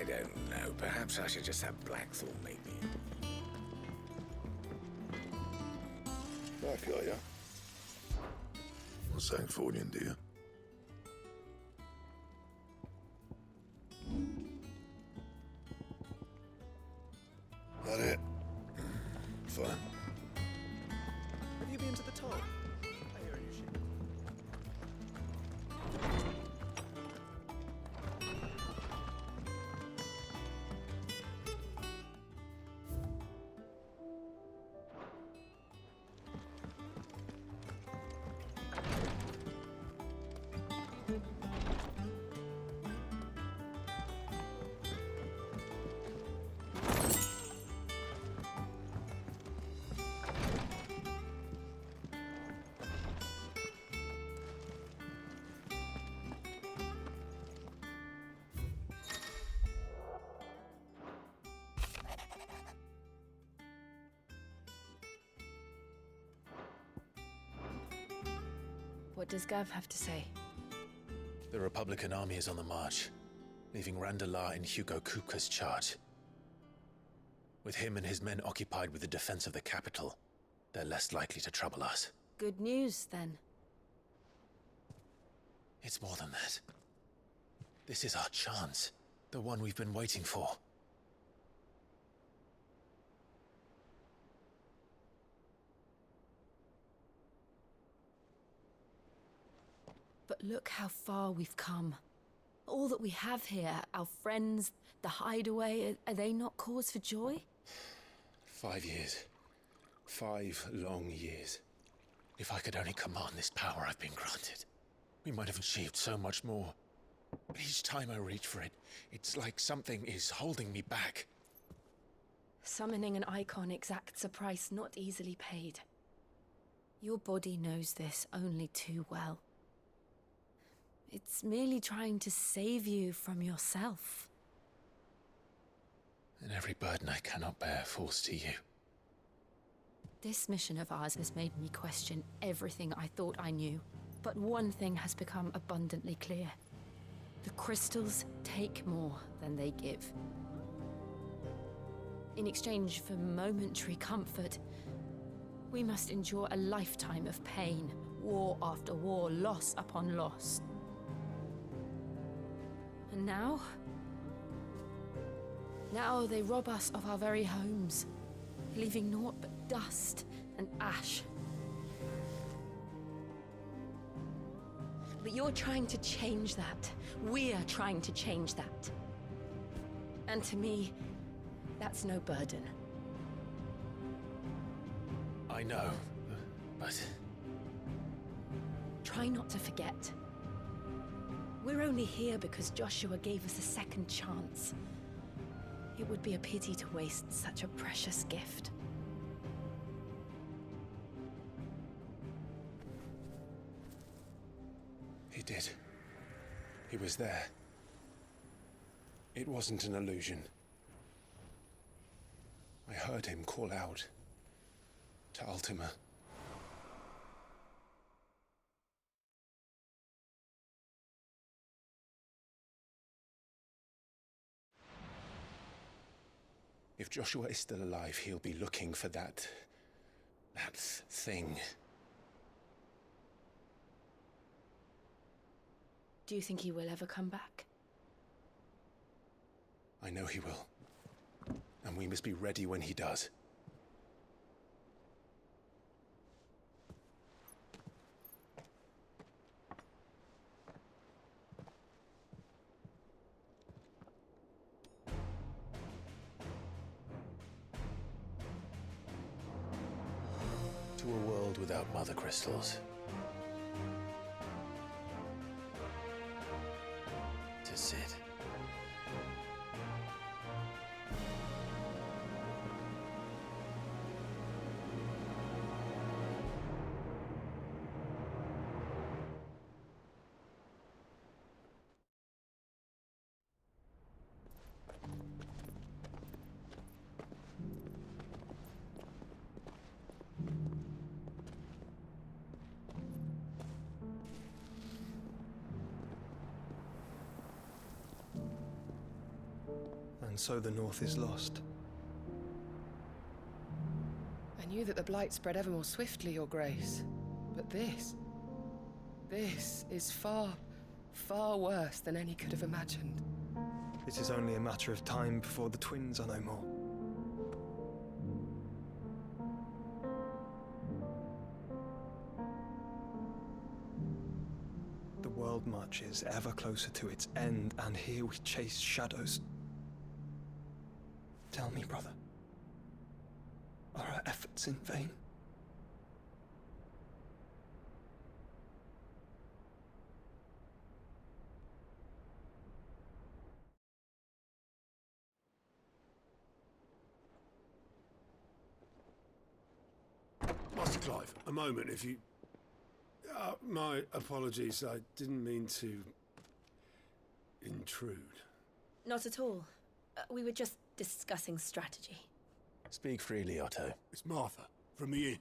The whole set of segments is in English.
I don't know. Perhaps I should just have Blackthorn make me. I feel ya. What's that for you, dear? That it? Fine. Have you been to the toll? I hear you shit. What does Gav have to say? The Republican army is on the march, leaving Randalar in Hugo Kupka's charge. With him and his men occupied with the defense of the capital, they're less likely to trouble us. Good news, then. It's more than that. This is our chance, the one we've been waiting for. But look how far we've come. All that we have here, our friends, the hideaway, are they not cause for joy? 5 years. 5 long years. If I could only command this power I've been granted, we might have achieved so much more. But each time I reach for it, it's like something is holding me back. Summoning an icon exacts a price not easily paid. Your body knows this only too well. It's merely trying to save you from yourself. And every burden I cannot bear falls to you. This mission of ours has made me question everything I thought I knew. But one thing has become abundantly clear. The crystals take more than they give. In exchange for momentary comfort, we must endure a lifetime of pain, war after war, loss upon loss. And now they rob us of our very homes, leaving naught but dust and ash. But you're trying to change that. We're trying to change that. And to me, that's no burden. I know, but... Try not to forget. We're only here because Joshua gave us a second chance. It would be a pity to waste such a precious gift. He did. He was there. It wasn't an illusion. I heard him call out to Ultima. If Joshua is still alive, he'll be looking for that thing. Do you think he will ever come back? I know he will. And we must be ready when he does. To a world without mother crystals. To Sid. And so the North is lost. I knew that the Blight spread ever more swiftly, Your Grace. But this is far, far worse than any could have imagined. It is only a matter of time before the twins are no more. The world marches ever closer to its end, and here we chase shadows. Tell me, brother, are our efforts in vain? Master Clive, a moment, if you... my apologies, I didn't mean to... intrude. Not at all. We were just discussing strategy. Speak freely, Otto. It's Martha, from the inn.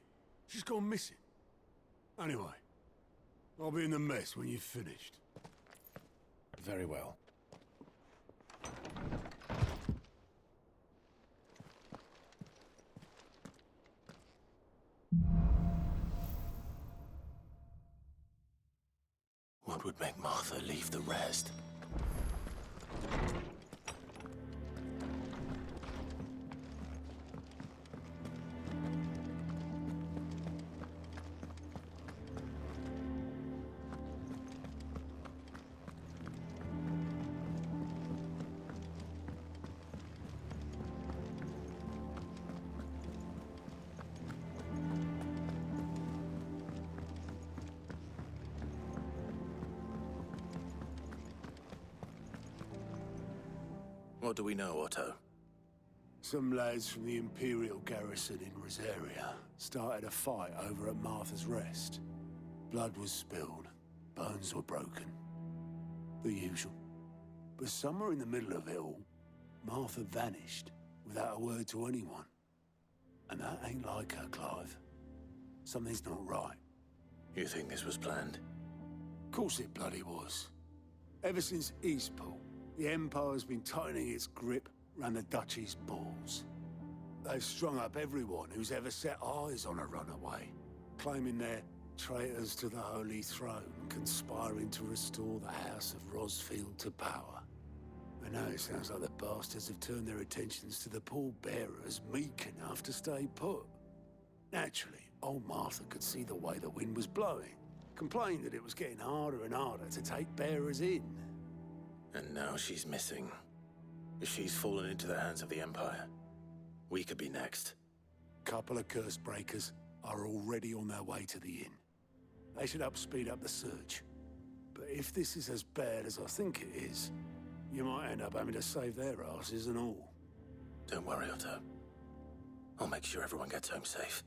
She's gone missing. Anyway, I'll be in the mess when you've finished. Very well. What would make Martha leave the rest? What do we know, Otto? Some lads from the Imperial garrison in Rosaria started a fight over at Martha's Rest. Blood was spilled, bones were broken. The usual. But somewhere in the middle of it all, Martha vanished without a word to anyone. And that ain't like her, Clive. Something's not right. You think this was planned? Of course it bloody was. Ever since Eastpool, the Empire's been tightening its grip round the Duchy's balls. They've strung up everyone who's ever set eyes on a runaway, claiming they're traitors to the Holy Throne, conspiring to restore the House of Rosfield to power. And now it sounds like the bastards have turned their attentions to the pallbearers meek enough to stay put. Naturally, old Martha could see the way the wind was blowing, complained that it was getting harder and harder to take bearers in. And now she's missing. If she's fallen into the hands of the Empire, we could be next. Couple of curse breakers are already on their way to the inn. They should help speed up the search. But if this is as bad as I think it is, you might end up having to save their asses and all. Don't worry, Otto. I'll make sure everyone gets home safe.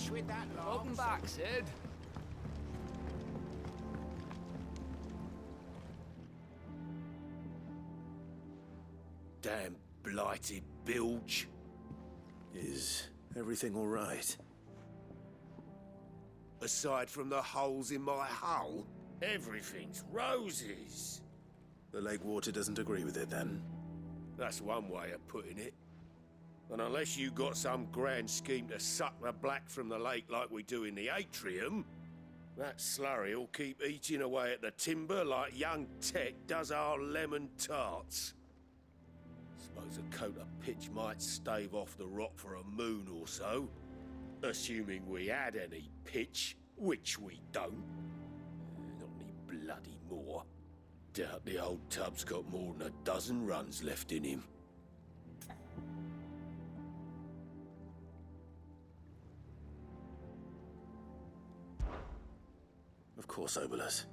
finished with that long? Welcome back, Sid. Damn blighted bilge. Is everything all right? Aside from the holes in my hull, everything's roses. The lake water doesn't agree with it, then? That's one way of putting it. And unless you got some grand scheme to suck the black from the lake like we do in the atrium, that slurry'll keep eating away at the timber like young Tech does our lemon tarts. Suppose a coat of pitch might stave off the rot for a moon or so. Assuming we had any pitch, which we don't. Not any bloody more. Doubt the old tub's got more than a dozen runs left in him. Of course, Obolus.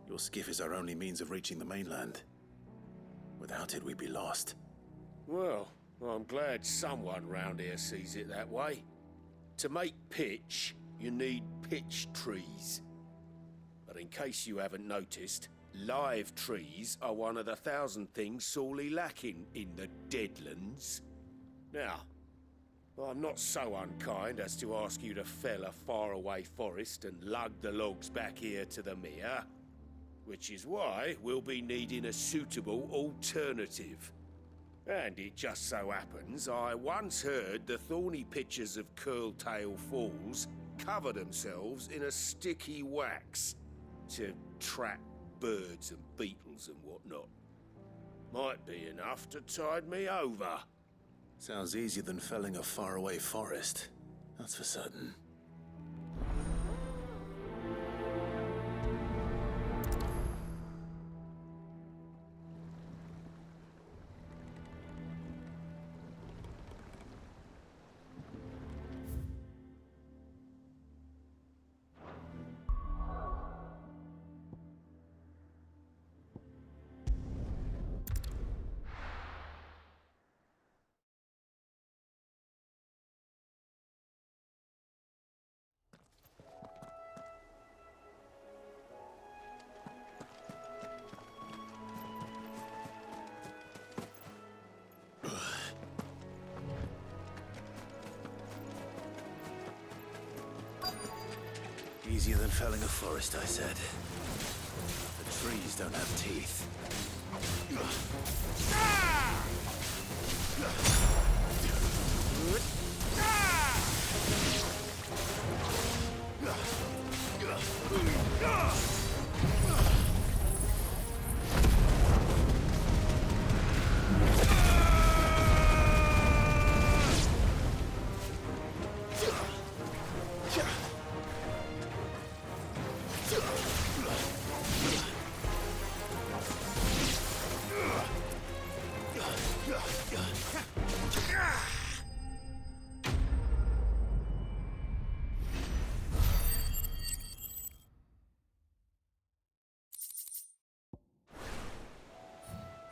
Your skiff is our only means of reaching the mainland. Without it, we'd be lost. Well, I'm glad someone round here sees it that way. To make pitch, you need pitch trees. But in case you haven't noticed, live trees are one of the 1,000 things sorely lacking in the Deadlands. Now, I'm not so unkind as to ask you to fell a faraway forest and lug the logs back here to the mere, which is why we'll be needing a suitable alternative. And it just so happens I once heard the thorny pitchers of Curltail Falls cover themselves in a sticky wax to trap birds and beetles and whatnot. Might be enough to tide me over. Sounds easier than felling a faraway forest. That's for certain. Easier than felling a forest, I said. The trees don't have teeth.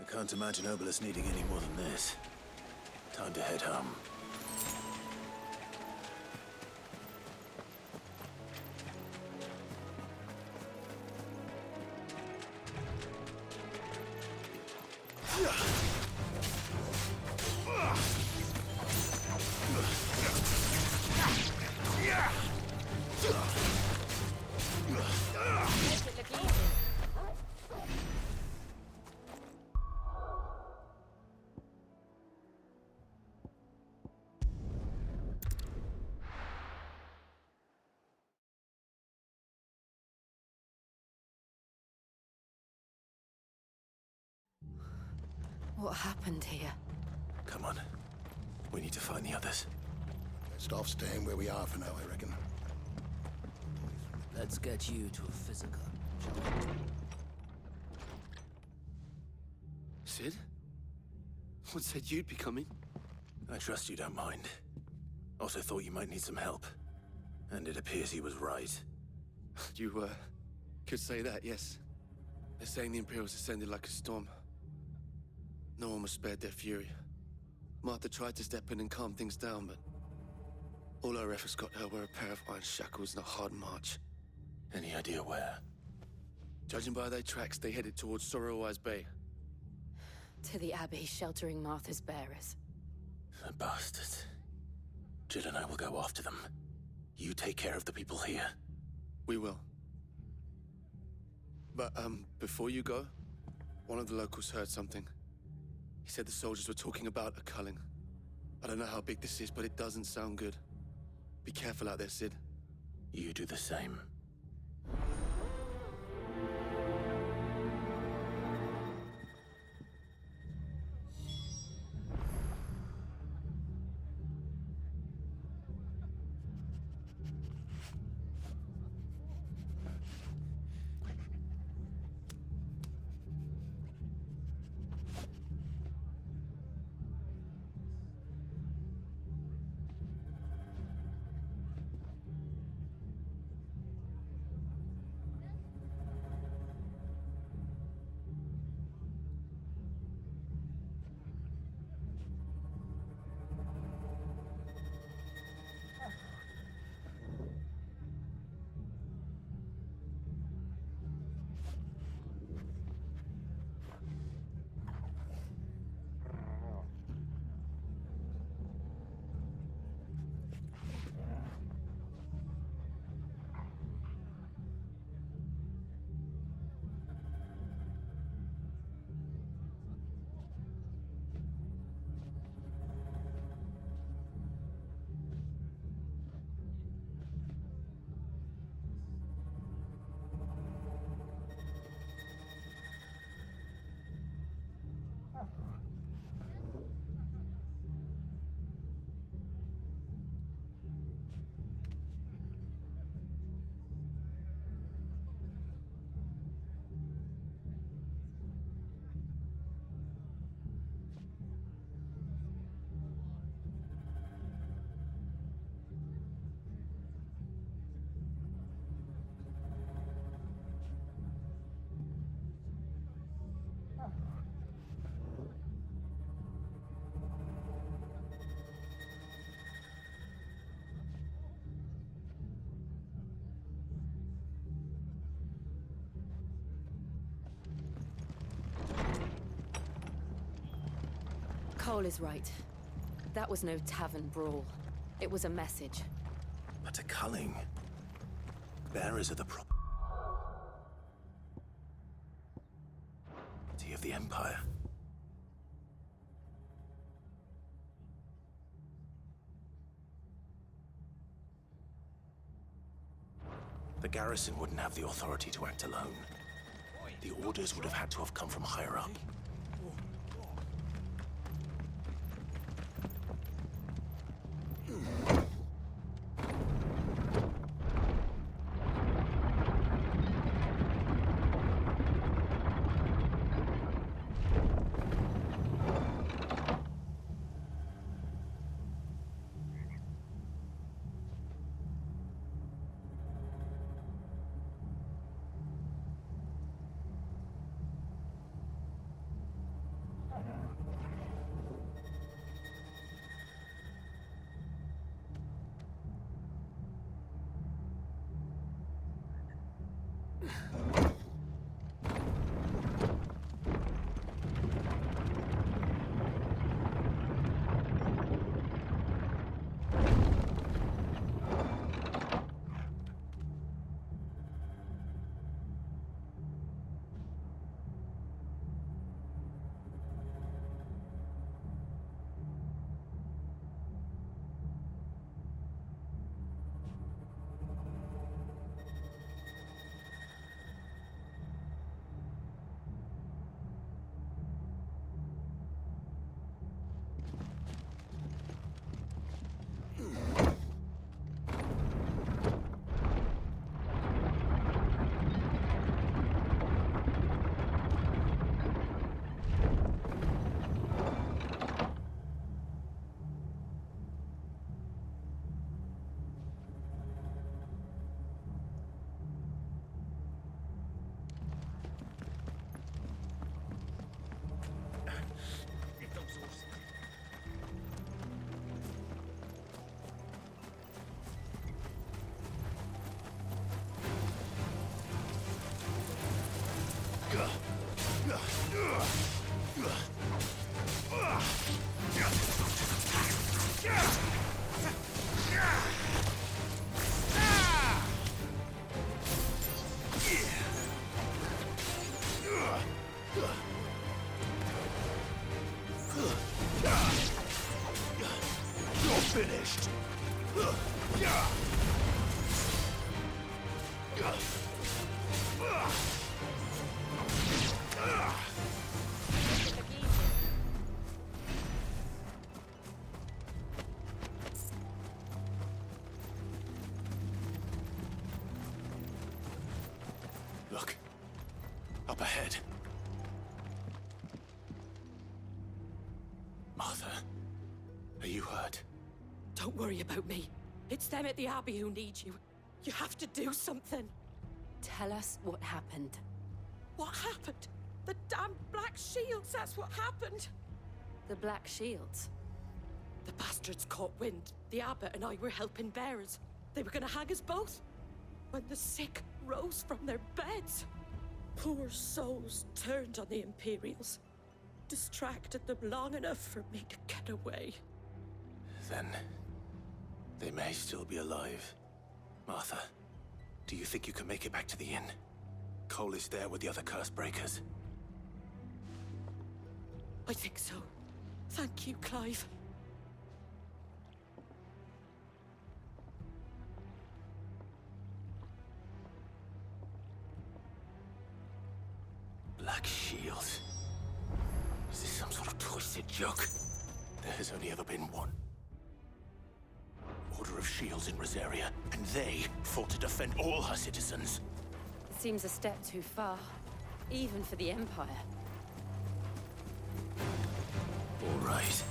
I can't imagine Obolus needing any more than this. Time to head home. What happened here? Come on. We need to find the others. Best off staying where we are for now, I reckon. Let's get you to a physical. Sid? What said you'd be coming? I trust you don't mind. Also thought you might need some help. And it appears he was right. You, could say that, yes. They're saying the Imperials ascended like a storm. No one was spared their fury. Martha tried to step in and calm things down, but All our efforts got her were a pair of iron shackles and a hard march. Any idea where? Judging by their tracks, they headed towards Sorrowwise Bay. To the Abbey sheltering Martha's bearers. The bastards. Jill and I will go after them. You take care of the people here. We will. But, before you go, one of the locals heard something. He said the soldiers were talking about a culling. I don't know how big this is, but it doesn't sound good. Be careful out there, Sid. You do the same. Cole is right. That was no tavern brawl. It was a message. But a culling. Bearers are the property of the Empire. The garrison wouldn't have the authority to act alone. The orders would have had to have come from higher up. finished. Look. Up ahead. Martha, are you hurt? Don't worry about me. It's them at the Abbey who need you. You have to do something. Tell us what happened. What happened? The damn Black Shields, that's what happened. The Black Shields? The bastards caught wind. The Abbot and I were helping bearers. They were gonna hang us both. When the sick rose from their beds, poor souls turned on the Imperials. Distracted them long enough for me to get away. Then they may still be alive. Martha, do you think you can make it back to the inn? Cole is there with the other curse breakers. I think so. Thank you, Clive. Black Shields. Is this some sort of twisted joke? There has only ever been one. Order of Shields in Rosaria, and they fought to defend all her citizens. It seems a step too far, even for the Empire. All right.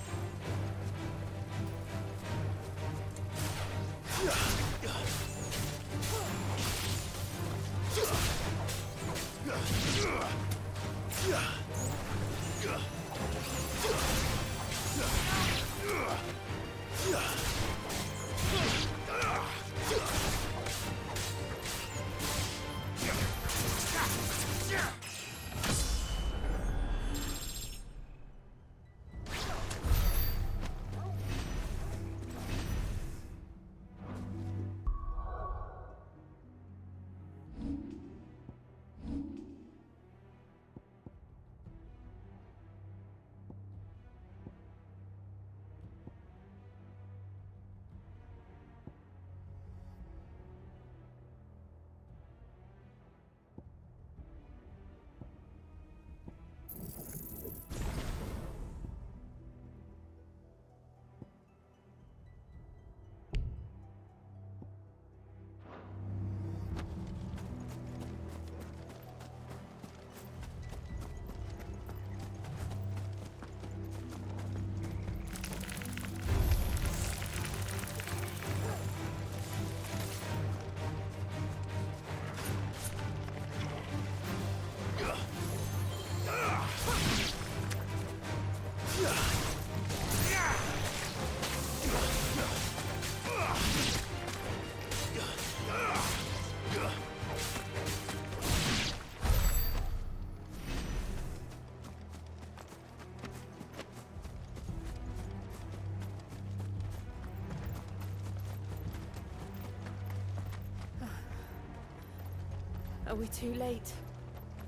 Are we too late?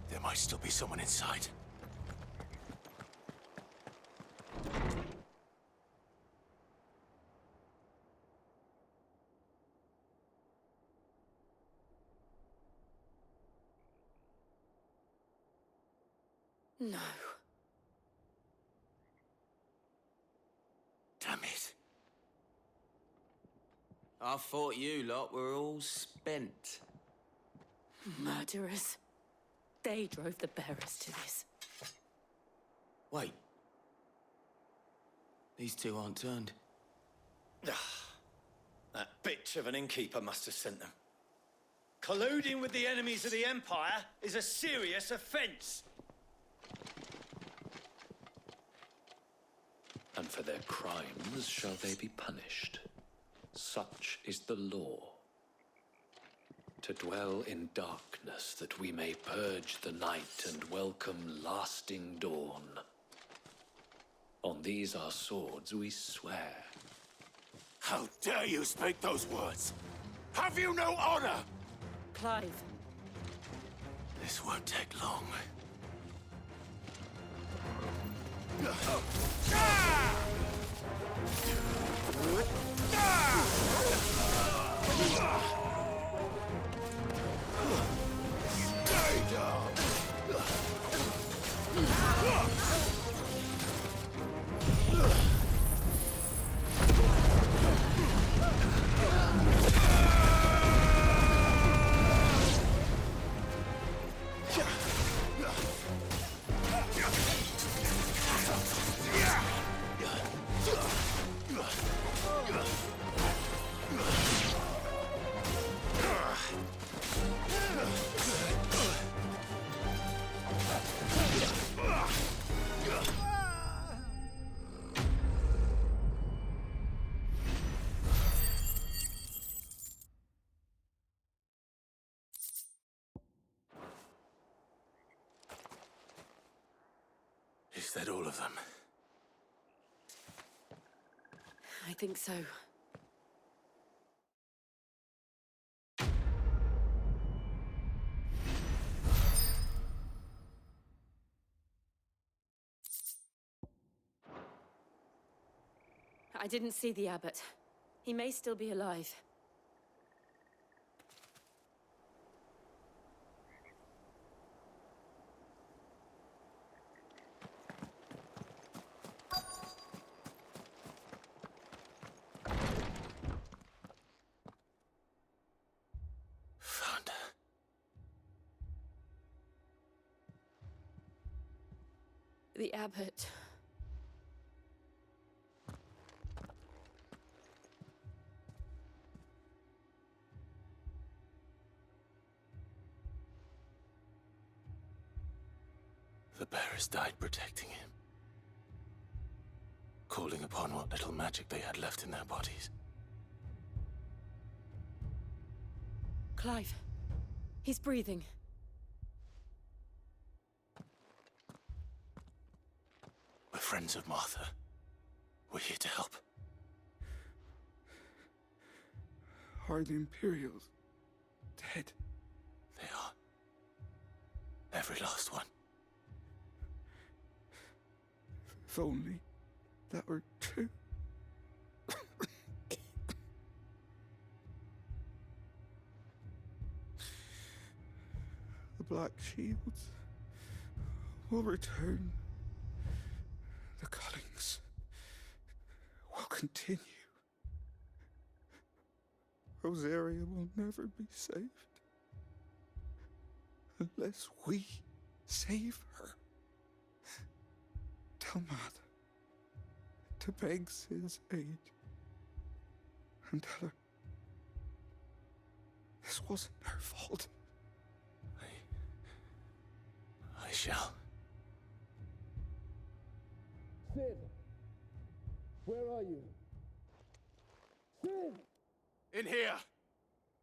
There might still be someone inside. No. Damn it. I thought you lot were all spent. Murderers. They drove the bearers to this. Wait. These two aren't turned. That bitch of an innkeeper must have sent them. Colluding with the enemies of the Empire is a serious offense. And for their crimes shall they be punished. Such is the law. To dwell in darkness, that we may purge the night and welcome lasting dawn. On these our swords we swear. How dare you speak those words? Have you no honor? Clive. This won't take long. it all of them? I think so. I didn't see the abbot. He may still be alive. Found her. The abbot. The bearers died protecting him. Calling upon what little magic they had left in their bodies. Clive. He's breathing. We're friends of Martha. We're here to help. Are the Imperials dead? They are. Every last one. If only that were true. The Black Shields will return. The cullings will continue. Rosaria will never be saved unless we save her. Tell Matt to beg Sid's aid and tell her this wasn't her fault. I shall. Sid, where are you? Sid! In here!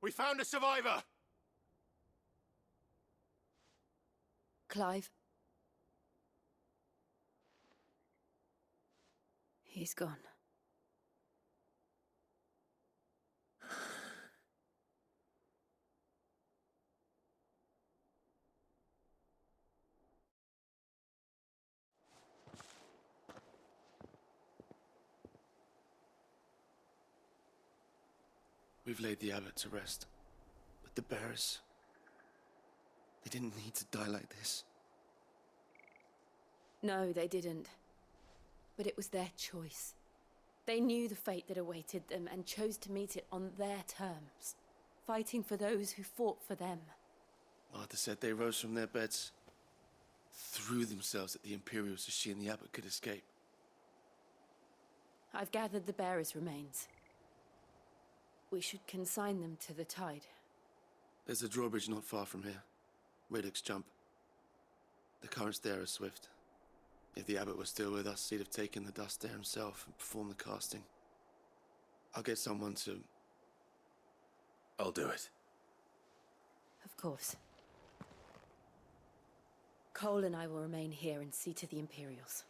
We found a survivor! Clive. He's gone. We've laid the abbot to rest. But the bearers... they didn't need to die like this. No, they didn't. But it was their choice. They knew the fate that awaited them and chose to meet it on their terms, fighting for those who fought for them. Martha said they rose from their beds, threw themselves at the Imperials so she and the abbot could escape. I've gathered the bearers' remains. We should consign them to the tide. There's a drawbridge not far from here. Radix jump. The currents there are swift. If the abbot was still with us, he'd have taken the dust there himself and performed the casting. I'll get someone to... I'll do it. Of course. Cole and I will remain here and see to the Imperials.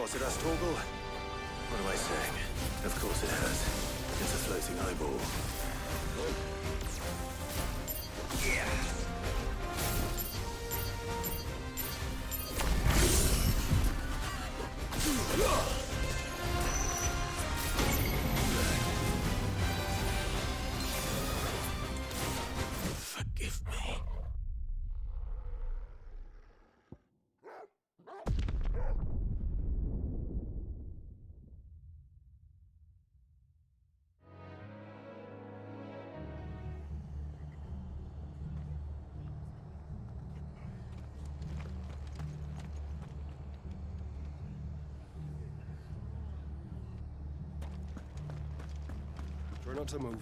spotted us, Torgal? What am I saying? Of course it has. It's a floating eyeball. Forgive me. Try not to move.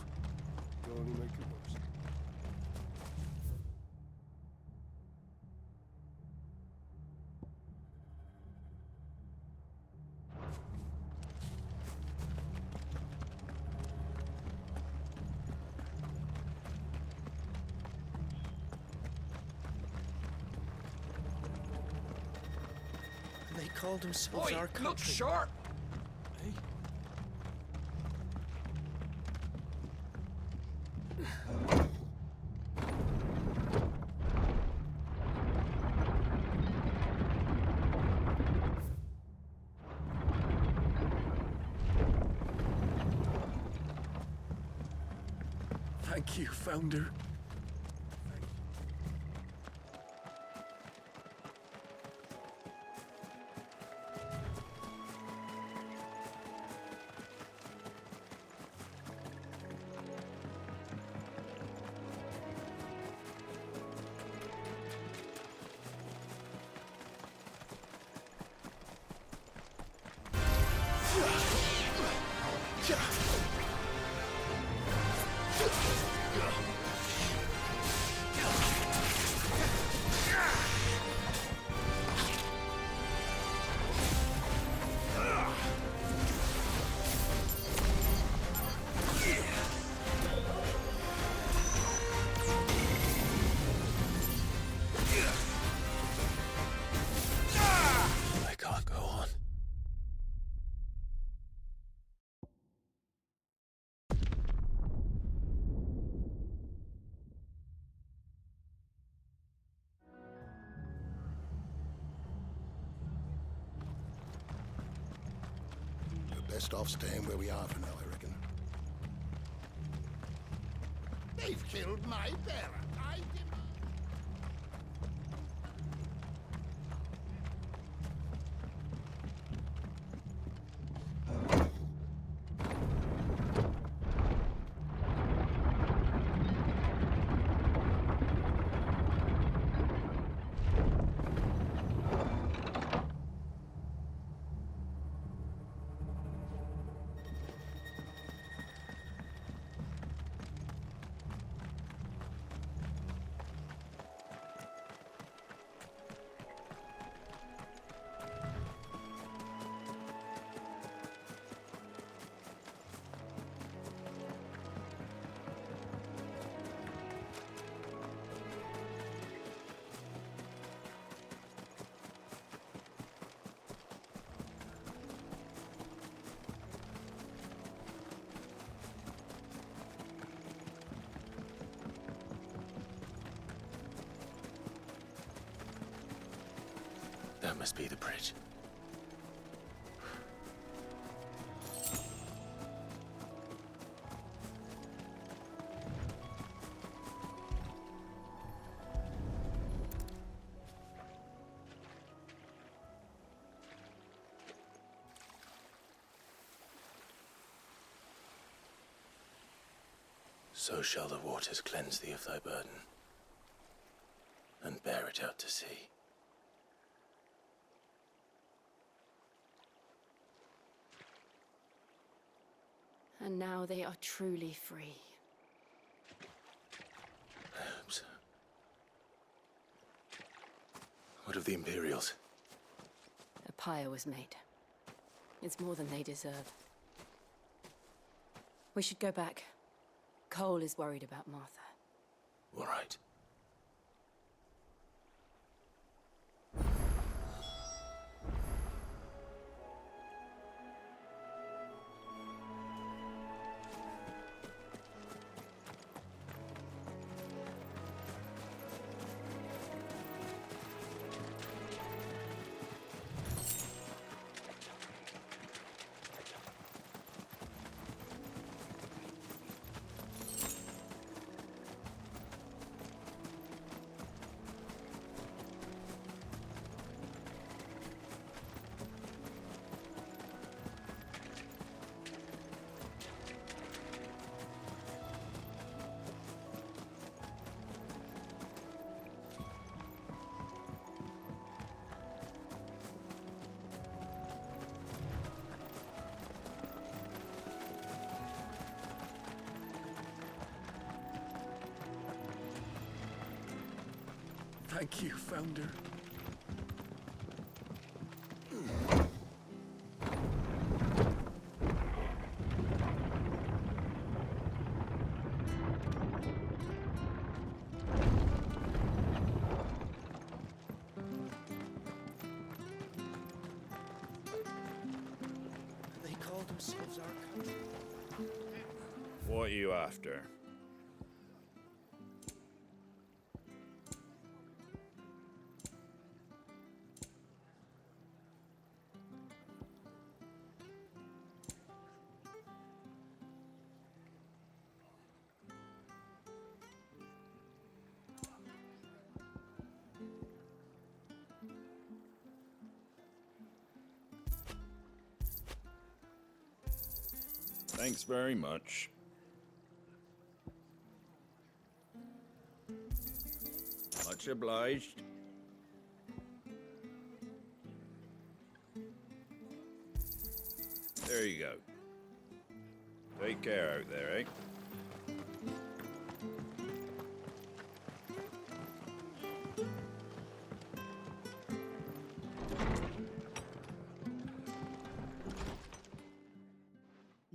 You'll only make it worse. They called themselves Oi, our country. look sharp! Thank you, Founder. I can't go on. We're best off staying where we are for now, I reckon. They've killed my bearer. I demand... That must be the bridge. So shall the waters cleanse thee of thy burden, and bear it out to sea. And now they are truly free. I hope so. What of the Imperials? A pyre was made. It's more than they deserve. We should go back. Cole is worried about Martha. All right. Thank you, Founder. They call themselves our country. What are you after? Thanks very much. Much obliged. There you go. Take care out there, eh?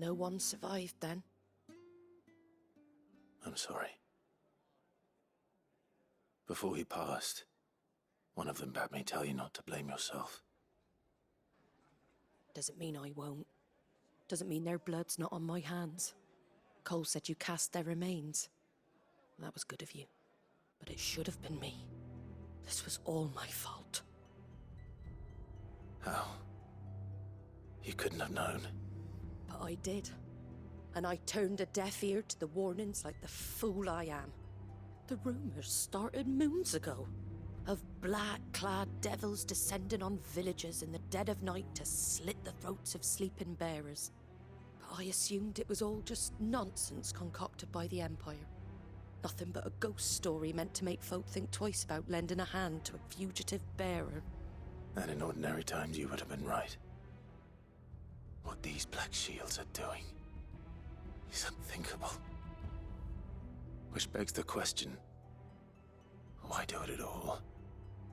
No one survived then? I'm sorry. Before he passed, one of them bade me tell you not to blame yourself. Doesn't mean I won't. Doesn't mean their blood's not on my hands. Cole said you cast their remains. That was good of you. But it should have been me. This was all my fault. How? You couldn't have known. But I did. And I turned a deaf ear to the warnings like the fool I am. The rumors started moons ago. Of black-clad devils descending on villages in the dead of night to slit the throats of sleeping bearers. But I assumed it was all just nonsense concocted by the Empire. Nothing but a ghost story meant to make folk think twice about lending a hand to a fugitive bearer. And in ordinary times you would have been right. What these Black Shields are doing is unthinkable. Which begs the question, why do it at all?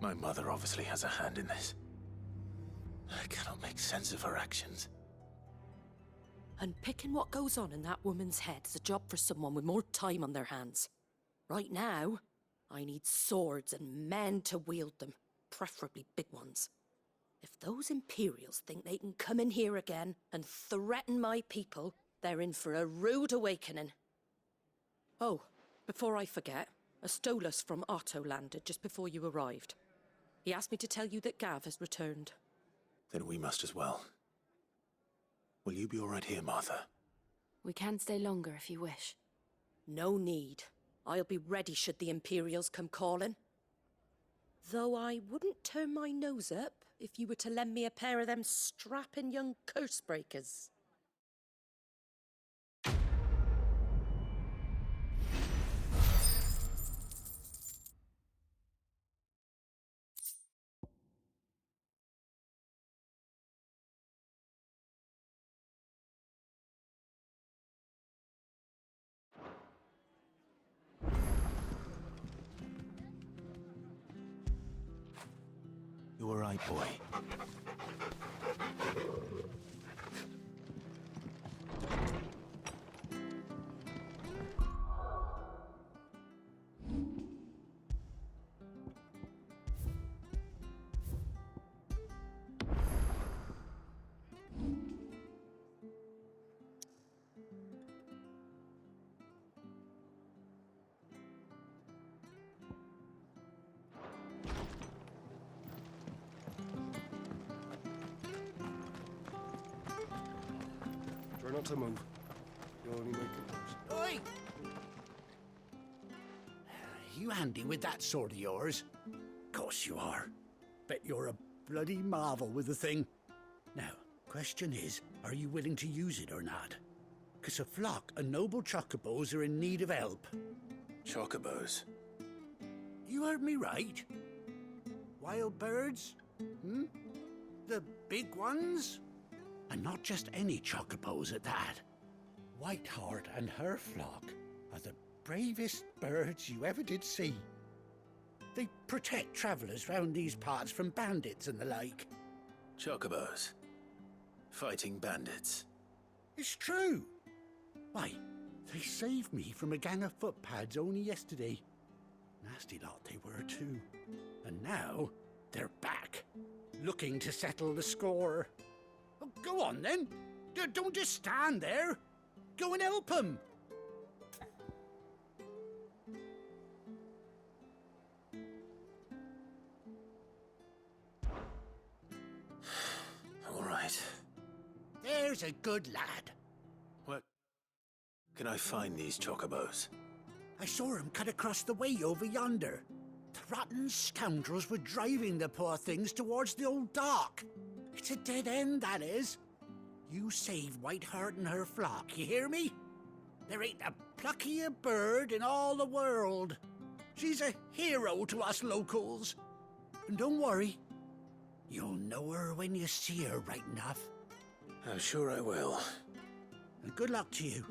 My mother obviously has a hand in this. I cannot make sense of her actions. Unpicking what goes on in that woman's head is a job for someone with more time on their hands. Right now, I need swords and men to wield them, preferably big ones. If those Imperials think they can come in here again and threaten my people, they're in for a rude awakening. Oh, before I forget, a Stolas from Otto landed just before you arrived. He asked me to tell you that Gav has returned. Then we must as well. Will you be all right here, Martha? We can stay longer if you wish. No need. I'll be ready should the Imperials come calling. Though I wouldn't turn my nose up if you were to lend me a pair of them strapping young curse-breakers. You all right, boy? Try not to move. You'll only make it worse. Oi! You handy with that sword of yours? Course you are. Bet you're a bloody marvel with the thing. Now, question is, are you willing to use it or not? 'Cause a flock of noble chocobos are in need of help. Chocobos? You heard me right. Wild birds? Hmm? The big ones? And not just any chocobos at that. Whiteheart and her flock are the bravest birds you ever did see. They protect travellers round these parts from bandits and the like. Chocobos. Fighting bandits. It's true. Why, they saved me from a gang of footpads only yesterday. Nasty lot they were too. And now, they're back, looking to settle the score. Oh, go on then. Don't just stand there. Go and help them. All right. There's a good lad. What? Can I find these chocobos? I saw him cut across the way over yonder. The rotten scoundrels were driving the poor things towards the old dock. It's a dead end, that is. You save Whiteheart and her flock, you hear me? There ain't a pluckier bird in all the world. She's a hero to us locals. And don't worry, you'll know her when you see her right enough. I'm sure I will. And good luck to you.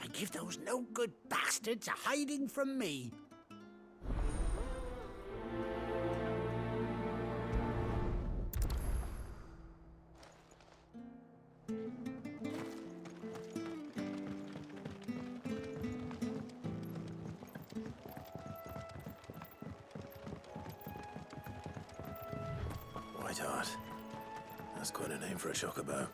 And give those no-good bastards a hiding from me. Whiteheart. That's quite a name for a chocobo.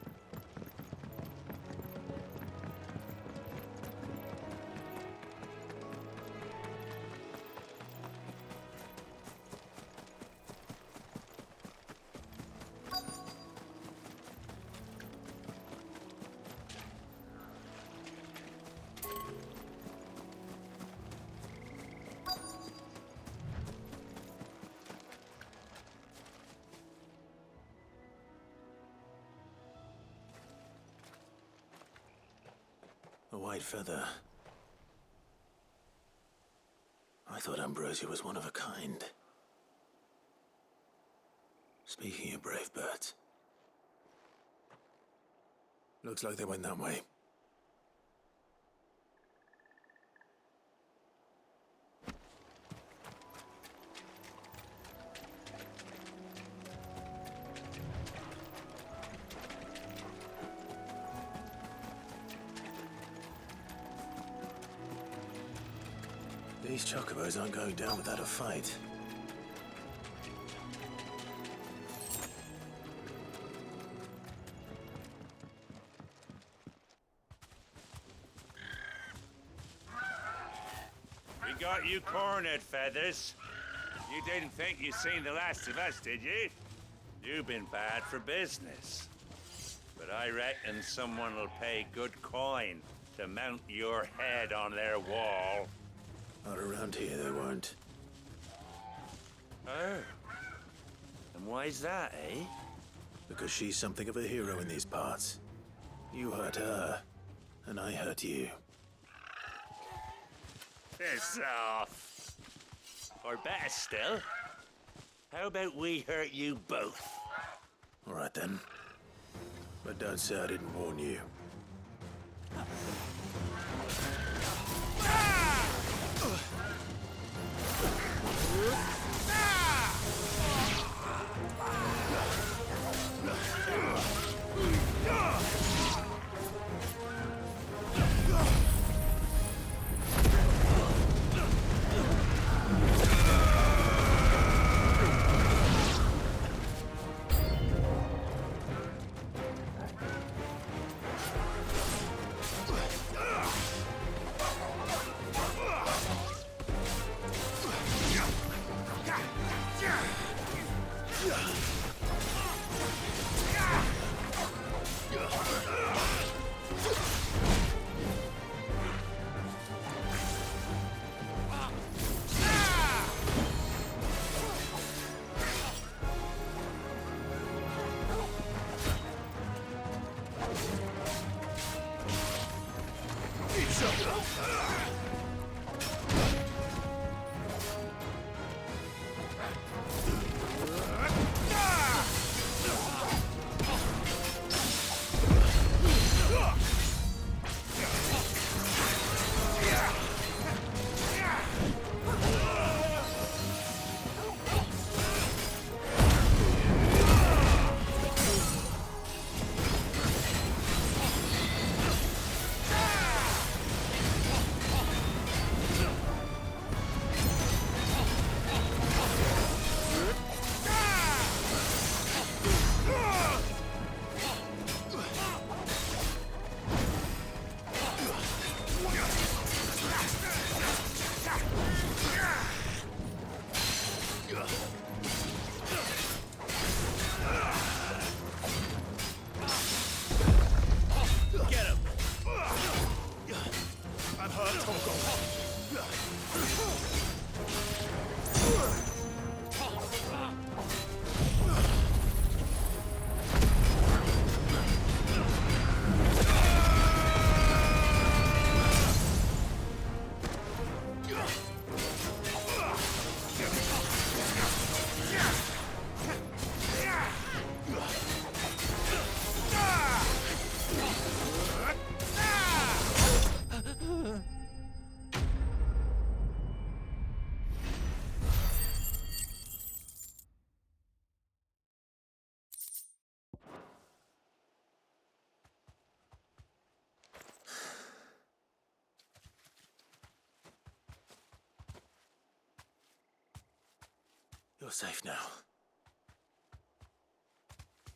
A white feather. I thought Ambrosia was one of a kind. Speaking of brave birds. Looks like they went that way. These chocobos aren't going down without a fight. We got you cornered, Feathers. You didn't think you'd seen the last of us, did you? You've been bad for business. But I reckon someone will pay good coin to mount your head on their wall. Not around here, they won't. Oh. And why's that, eh? Because she's something of a hero in these parts. You hurt her, and I hurt you. Piss off. Or better still, how about we hurt you both? All right then. But don't say I didn't warn you. You're safe now.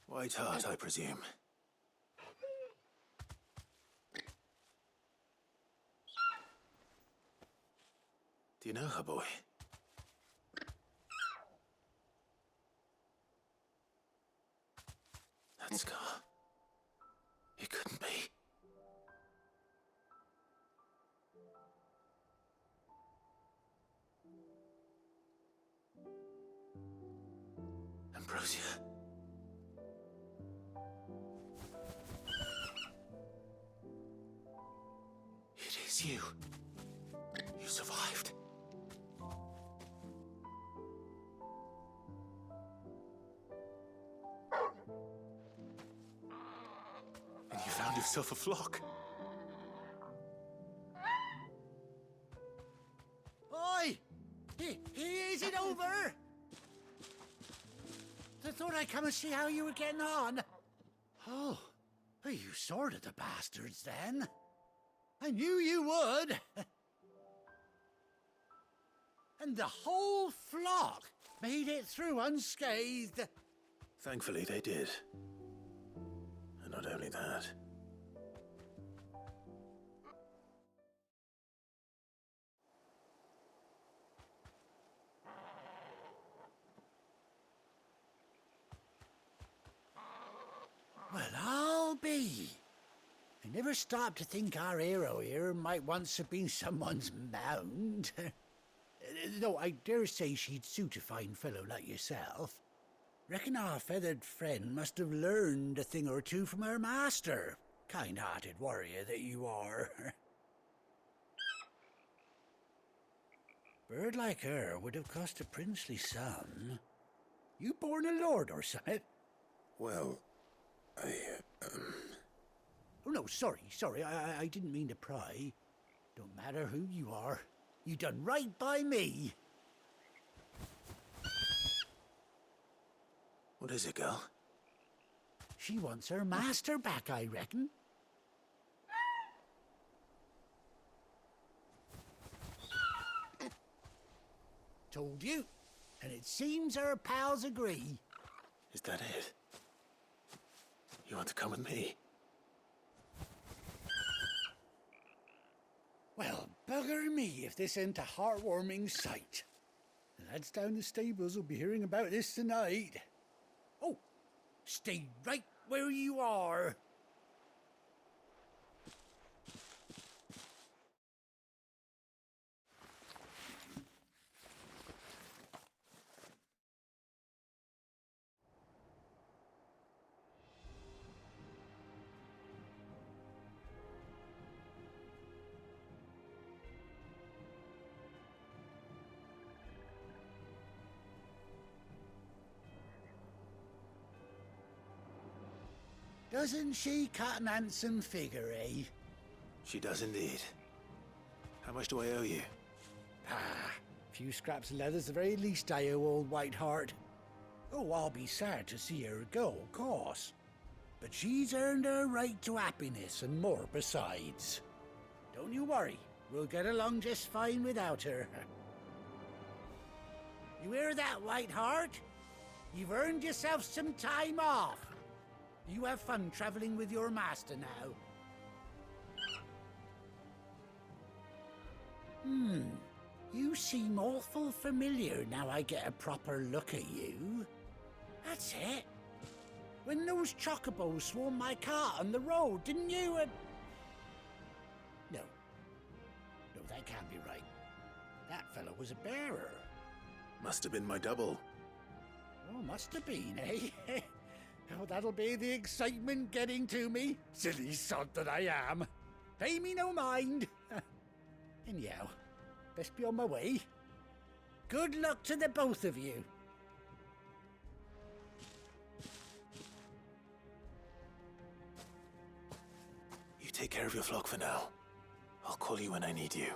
White Hart, I presume. Do you know her, boy? That scar. It couldn't be. Ambrosia. It is you. You survived. And you found yourself a flock. Oi! Is it over? I thought I'd come and see how you were getting on. Oh, you sorted the bastards then. I knew you would. And the whole flock made it through unscathed. Thankfully, they did. And not only that. Well, I'll be. I never stopped to think our hero here might once have been someone's mount. Though I dare say she'd suit a fine fellow like yourself. Reckon our feathered friend must have learned a thing or two from her master. Kind-hearted warrior that you are. Bird like her would have cost a princely sum. You born a lord or something? Well, Oh, no, sorry. I didn't mean to pry. Don't matter who you are. You done right by me. What is it, girl? She wants her master back, I reckon. Told you. And it seems her pals agree. Is that it? You want to come with me? Well, bugger me if this ain't a heartwarming sight. The lads down the stables will be hearing about this tonight. Oh, stay right where you are. Doesn't she cut an handsome figure, eh? She does indeed. How much do I owe you? A few scraps of leather's the very least I owe old White Hart. Oh, I'll be sad to see her go, of course. But she's earned her right to happiness and more besides. Don't you worry, we'll get along just fine without her. You hear that, White Hart? You've earned yourself some time off. You have fun traveling with your master now. You seem awful familiar now I get a proper look at you. That's it. When those chocobos swarmed my car on the road, didn't you? No, that can't be right. That fellow was a bearer. Must have been my double. Oh, must have been, eh? Oh, that'll be the excitement getting to me. Silly sod that I am. Pay me no mind. Anyhow, best be on my way. Good luck to the both of you. You take care of your flock for now. I'll call you when I need you.